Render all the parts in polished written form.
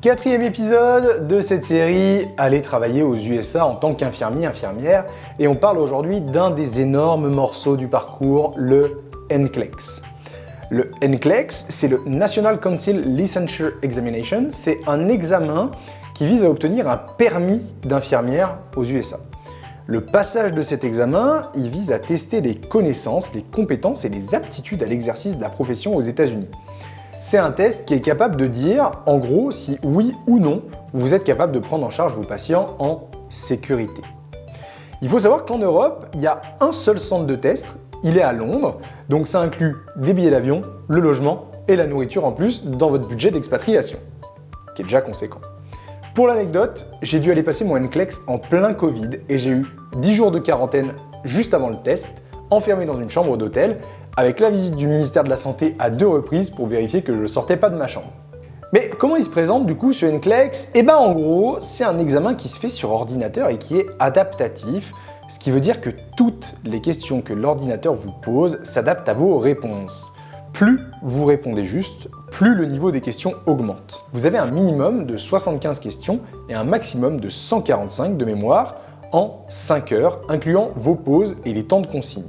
Quatrième épisode de cette série, aller travailler aux USA en tant qu'infirmier, infirmière, et on parle aujourd'hui d'un des énormes morceaux du parcours, le NCLEX. Le NCLEX, c'est le National Council Licensure Examination, c'est un examen qui vise à obtenir un permis d'infirmière aux USA. Le passage de cet examen, il vise à tester les connaissances, les compétences et les aptitudes à l'exercice de la profession aux États-Unis. C'est un test qui est capable de dire, en gros, si oui ou non, vous êtes capable de prendre en charge vos patients en sécurité. Il faut savoir qu'en Europe, il y a un seul centre de test, il est à Londres, donc ça inclut des billets d'avion, le logement et la nourriture en plus dans votre budget d'expatriation, qui est déjà conséquent. Pour l'anecdote, j'ai dû aller passer mon NCLEX en plein Covid et j'ai eu 10 jours de quarantaine juste avant le test, enfermé dans une chambre d'hôtel, avec la visite du ministère de la Santé à 2 reprises pour vérifier que je ne sortais pas de ma chambre. Mais comment il se présente du coup ce NCLEX? En gros, c'est un examen qui se fait sur ordinateur et qui est adaptatif, ce qui veut dire que toutes les questions que l'ordinateur vous pose s'adaptent à vos réponses. Plus vous répondez juste, plus le niveau des questions augmente. Vous avez un minimum de 75 questions et un maximum de 145 de mémoire en 5 heures, incluant vos pauses et les temps de consigne.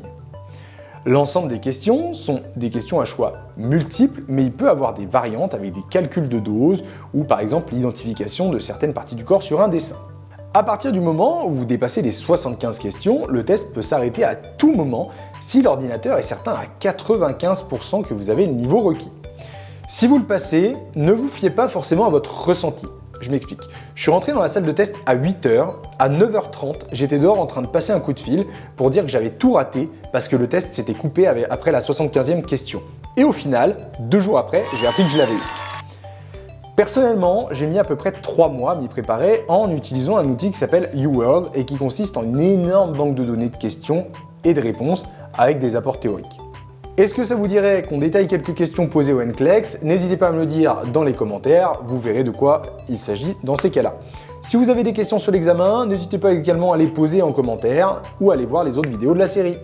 L'ensemble des questions sont des questions à choix multiples, mais il peut avoir des variantes avec des calculs de dose ou par exemple l'identification de certaines parties du corps sur un dessin. À partir du moment où vous dépassez les 75 questions, le test peut s'arrêter à tout moment si l'ordinateur est certain à 95% que vous avez le niveau requis. Si vous le passez, ne vous fiez pas forcément à votre ressenti. Je m'explique. Je suis rentré dans la salle de test à 8h, à 9h30, j'étais dehors en train de passer un coup de fil pour dire que j'avais tout raté parce que le test s'était coupé après la 75e question. Et au final, 2 jours après, j'ai appris que je l'avais eu. Personnellement, j'ai mis à peu près 3 mois à m'y préparer en utilisant un outil qui s'appelle UWorld et qui consiste en une énorme banque de données de questions et de réponses avec des apports théoriques. Est-ce que ça vous dirait qu'on détaille quelques questions posées au NCLEX? N'hésitez pas à me le dire dans les commentaires, vous verrez de quoi il s'agit dans ces cas-là. Si vous avez des questions sur l'examen, n'hésitez pas également à les poser en commentaire ou à aller voir les autres vidéos de la série.